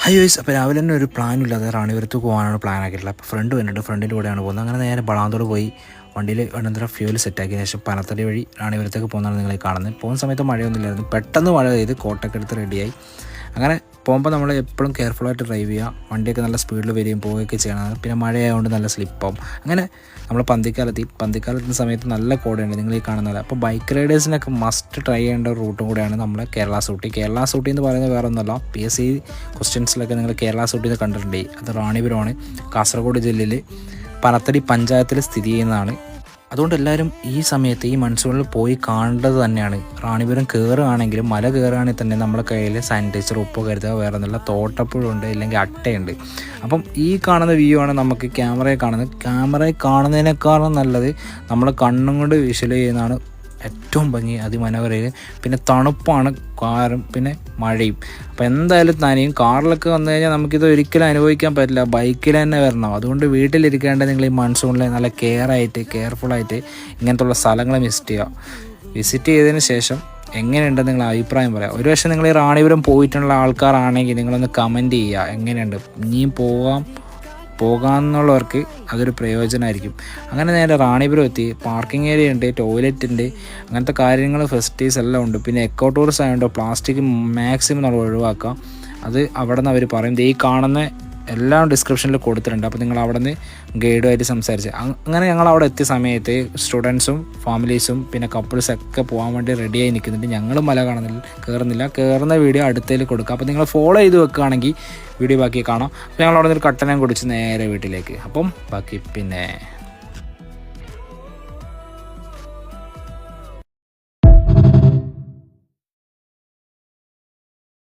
High vice അപ്പോൾ രാവിലെ തന്നെ ഒരു പ്ലാനും ഇല്ലാതെ റാണിപുരത്ത് പോകാനാണ് പ്ലാൻ ആക്കിയിട്ടുള്ളത്. അപ്പോൾ ഫ്രണ്ട് വരുന്നുണ്ട്, ഫ്രണ്ടിൻ്റെ കൂടെയാണ് പോകുന്നത്. അങ്ങനെ നേരെ ബളാന്തോട് പോയി വണ്ടിയിൽ വേണ്ടത്ര ഫ്യൂൽ സെറ്റാക്കിയതിന് ശേഷം പനത്തടി വഴി റാണിപുരത്തേക്ക് പോകുന്നതാണ് നിങ്ങളെ കാണുന്നത്. പോകുന്ന സമയത്ത് മഴയൊന്നുമില്ലായിരുന്നു, പെട്ടെന്ന് മഴ പെയ്ത് കോട്ടൊക്കെ എടുത്ത് റെഡിയായി. അങ്ങനെ പോകുമ്പോൾ നമ്മൾ എപ്പോഴും കെയർഫുള്ളായിട്ട് ഡ്രൈവ് ചെയ്യുക, വണ്ടിയൊക്കെ നല്ല സ്പീഡിൽ വരികയും പോവുകയൊക്കെ ചെയ്യണം. പിന്നെ മഴയായതുകൊണ്ട് നല്ല സ്ലിപ്പാവും. അങ്ങനെ നമ്മൾ പന്തിക്കാലെത്തുന്ന സമയത്ത് നല്ല കോടയുണ്ട് നിങ്ങൾ ഈ കാണുന്നത്. അപ്പോൾ ബൈക്ക് റൈഡേഴ്സിനൊക്കെ മസ്റ്റ് ട്രൈ ചെയ്യേണ്ട ഒരു റൂട്ടും കൂടെയാണ് നമ്മളെ കേരള സൂട്ടി എന്ന് പറയുന്നത് വേറെ ഒന്നുമല്ല. PSC ക്വസ്റ്റ്യൻസിലൊക്കെ നിങ്ങൾ കേരള സൂട്ടി എന്ന് കണ്ടിട്ടുണ്ടെങ്കിൽ അത് റാണിപുരമാണ്, കാസർഗോഡ് ജില്ലയിൽ പനത്തടി പഞ്ചായത്തിൽ സ്ഥിതി ചെയ്യുന്നതാണ്. അതുകൊണ്ട് എല്ലാവരും ഈ സമയത്ത് ഈ മൺസൂണിൽ പോയി കാണേണ്ടത് തന്നെയാണ്. റാണിപുരം കയറുകയാണെങ്കിലും മല കയറുകയാണെങ്കിൽ തന്നെ നമ്മുടെ കയ്യിൽ സാനിറ്റൈസർ, ഉപ്പ് കരുതുക, വേറെ ഒന്നുമില്ല. തോട്ടപ്പുഴുണ്ട്, ഇല്ലെങ്കിൽ അട്ടയുണ്ട്. അപ്പം ഈ കാണുന്ന വ്യൂ ആണ് നമുക്ക് ക്യാമറയിൽ കാണുന്നതിനേക്കാളും നല്ലത് നമ്മൾ കണ്ണും കൊണ്ട് വിഷ്വൽ ചെയ്യുന്നതാണ് ഏറ്റവും ഭംഗി, അതിമനോഹരം. പിന്നെ തണുപ്പാണ് കാറും, പിന്നെ മഴയും. അപ്പോൾ എന്തായാലും നനയും. കാറിലൊക്കെ വന്നു കഴിഞ്ഞാൽ നമുക്കിത് ഒരിക്കലും അനുഭവിക്കാൻ പറ്റില്ല, ബൈക്കിൽ തന്നെ വരണം. അതുകൊണ്ട് വീട്ടിലിരിക്കേണ്ട നിങ്ങൾ ഈ മൺസൂണിൽ നല്ല കെയർഫുള്ളായിട്ട് ഇങ്ങനത്തുള്ള സ്ഥലങ്ങൾ വിസിറ്റ് ചെയ്തതിന് ശേഷം എങ്ങനെയുണ്ട് നിങ്ങൾ അഭിപ്രായം പറയാം. ഒരു പക്ഷേ നിങ്ങൾ ഈ റാണിപുരം പോയിട്ടുള്ള ആൾക്കാരാണെങ്കിൽ നിങ്ങളൊന്ന് കമൻറ്റ് ചെയ്യുക എങ്ങനെയുണ്ട്. ഇനിയും പോകാമെന്നുള്ളവർക്ക് അതൊരു പ്രയോജനമായിരിക്കും. അങ്ങനെ നേരെ റാണിപുരം എത്തി. പാർക്കിംഗ് ഏരിയ ഉണ്ട്, ടോയ്ലറ്റ് ഉണ്ട്, അങ്ങനത്തെ കാര്യങ്ങൾ, ഫെസിലിറ്റീസ് എല്ലാം ഉണ്ട്. പിന്നെ എക്കോ ടൂറിസം ആയതുകൊണ്ട് പ്ലാസ്റ്റിക് മാക്സിമം നമ്മൾ ഒഴിവാക്കാം. അത് അവിടെ നിന്ന് അവർ പറയും. ഈ കാണുന്ന എല്ലാം ഡിസ്ക്രിപ്ഷനിൽ കൊടുത്തിട്ടുണ്ട്. അപ്പോൾ നിങ്ങൾ അവിടെ നിന്ന് ഗൈഡുമായിട്ട് സംസാരിച്ച് അങ്ങനെ ഞങ്ങൾ അവിടെ എത്തിയ സമയത്ത് സ്റ്റുഡൻസും ഫാമിലീസും പിന്നെ കപ്പിൾസൊക്കെ പോകാൻ വേണ്ടി റെഡിയായി നിൽക്കുന്നുണ്ട്. ഞങ്ങൾ മല കയറുന്ന വീഡിയോ അടുത്തതിൽ കൊടുക്കുക. അപ്പോൾ നിങ്ങൾ ഫോളോ ചെയ്ത് വെക്കുകയാണെങ്കിൽ വീഡിയോ ബാക്കി കാണാം. അപ്പോൾ ഞങ്ങൾ അവിടെ നിന്ന് ഒരു കട്ടനം കുടിച്ച് നേരെ വീട്ടിലേക്ക്. അപ്പം ബാക്കി പിന്നെ